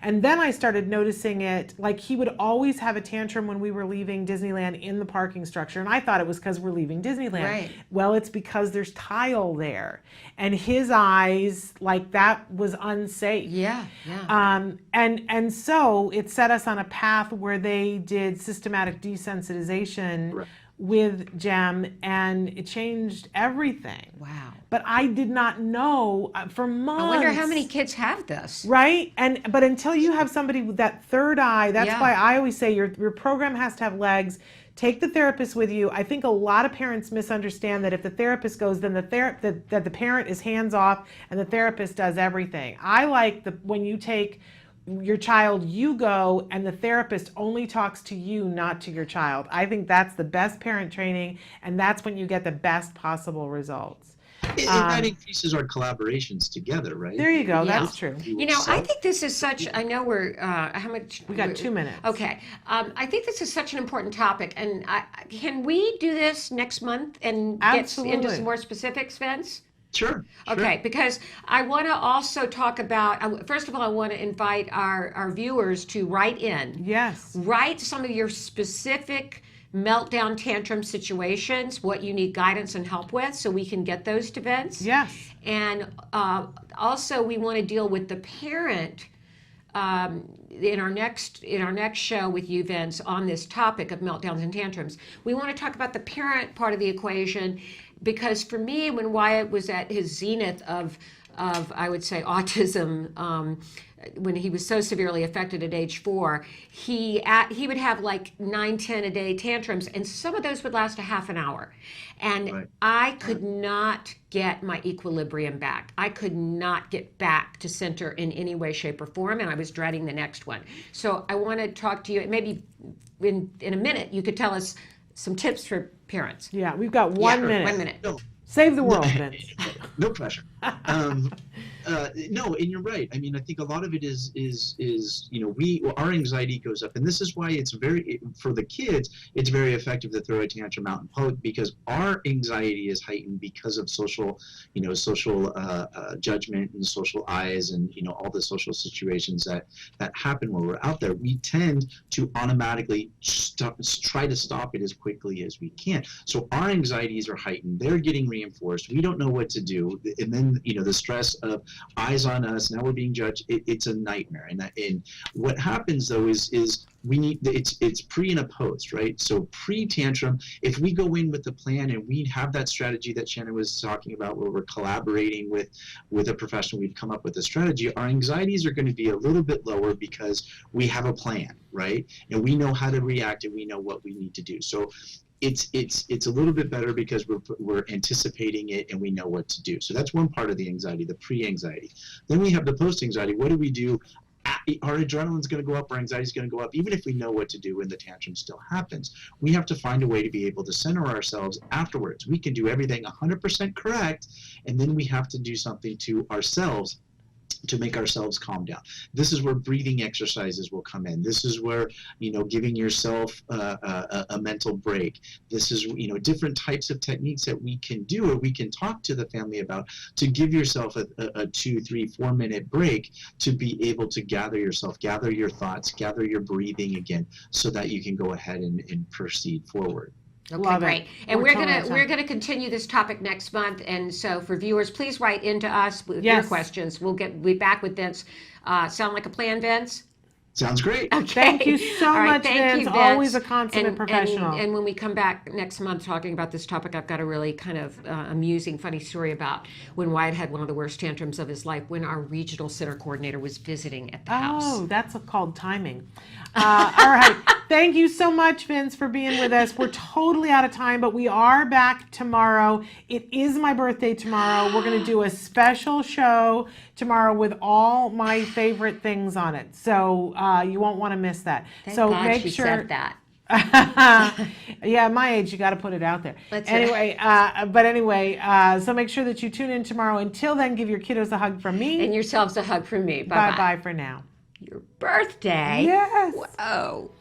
And then I started noticing it, like he would always have a tantrum when we were leaving Disneyland in the parking structure, and I thought it was because we're leaving Disneyland. Right. Well, it's because there's tile there, and his eyes, like, that was unsafe. Yeah, yeah. And so it set us on a path where they did systematic desensitization. Right. With Jem, and it changed everything. Wow. But I did not know for months. I wonder how many kids have this. Right? But until you have somebody with that third eye, that's Yeah. why I always say your program has to have legs. Take the therapist with you. I think a lot of parents misunderstand that if the therapist goes, then that the parent is hands off and the therapist does everything. I like when you take your child, you go, and the therapist only talks to you, not to your child. I think that's the best parent training, and that's when you get the best possible results. And that increases our collaborations together, right? There you go. Yeah. That's true. You know, I think this is such, I know we're, how much? We got 2 minutes. Okay. I think this is such an important topic. And can we do this next month and get into some more specifics, Vince? Sure. Okay, because I want to also talk about, first of all, I want to invite our viewers to write in. Yes. Write some of your specific meltdown tantrum situations, what you need guidance and help with, so we can get those to Vince. Yes. And also, we want to deal with the parent in our next show with you, Vince, on this topic of meltdowns and tantrums. We want to talk about the parent part of the equation, because for me, when Wyatt was at his zenith of I would say autism, when he was so severely affected at age 4, he would have like 9-10 a day tantrums, and some of those would last a half an hour. And Right. I could not get my equilibrium back. I could not get back to center in any way, shape, or form, and I was dreading the next one. So I want to talk to you, maybe in a minute, you could tell us some tips for parents. Yeah, we've got 1 minute. 1 minute. No, Save the world, Vince. no pressure. No, and you're right. I mean, I think a lot of it is our anxiety goes up, and this is why it's for the kids, it's very effective to throw a tantrum out in public, because our anxiety is heightened because of social judgment and social eyes, and all the social situations that happen when we're out there. We tend to automatically try to stop it as quickly as we can. So our anxieties are heightened. They're getting reinforced. We don't know what to do, and then the stress of eyes on us, now we're being judged. It's a nightmare. And what happens though is we need, it's pre and a post, right? So pre-tantrum, if we go in with the plan and we have that strategy that Shannon was talking about, where we're collaborating with a professional, we've come up with a strategy, our anxieties are going to be a little bit lower because we have a plan, right? And we know how to react, and we know what we need to do. So it's a little bit better because we're anticipating it and we know what to do. So that's one part of the anxiety, the pre-anxiety. Then we have the post-anxiety. What do we do? Our adrenaline's going to go up, our anxiety's going to go up, even if we know what to do when the tantrum still happens. We have to find a way to be able to center ourselves afterwards. We can do everything 100% correct, and then we have to do something to ourselves to make ourselves calm down. This is where breathing exercises will come in. This is where, giving yourself a mental break. This is, different types of techniques that we can do, or we can talk to the family about, to give yourself a 2, 3, 4 minute break to be able to gather yourself, gather your thoughts, gather your breathing again, so that you can go ahead and proceed forward. Okay, Love great. it. And We're we're gonna continue this topic next month. And so for viewers, please write into us with your Yes. questions. We'll be back with Vince. Sound like a plan, Vince? Sounds great. Okay. Thank you so All right, much, thank Vince. you, Vince. Always a consummate professional. And when we come back next month talking about this topic, I've got a really kind of amusing, funny story about when Wyatt had one of the worst tantrums of his life when our regional center coordinator was visiting at the house. Oh, that's called timing. All right. Thank you so much, Vince, for being with us. We're totally out of time, but we are back tomorrow. It is my birthday tomorrow. We're going to do a special show tomorrow with all my favorite things on it. So you won't want to miss that. Thank so God make she sure. said that. Yeah, at my age, you got to put it out there. That's anyway, so make sure that you tune in tomorrow. Until then, give your kiddos a hug from me. And yourselves a hug from me. Bye-bye. Bye-bye for now. Your birthday? Yes. Whoa.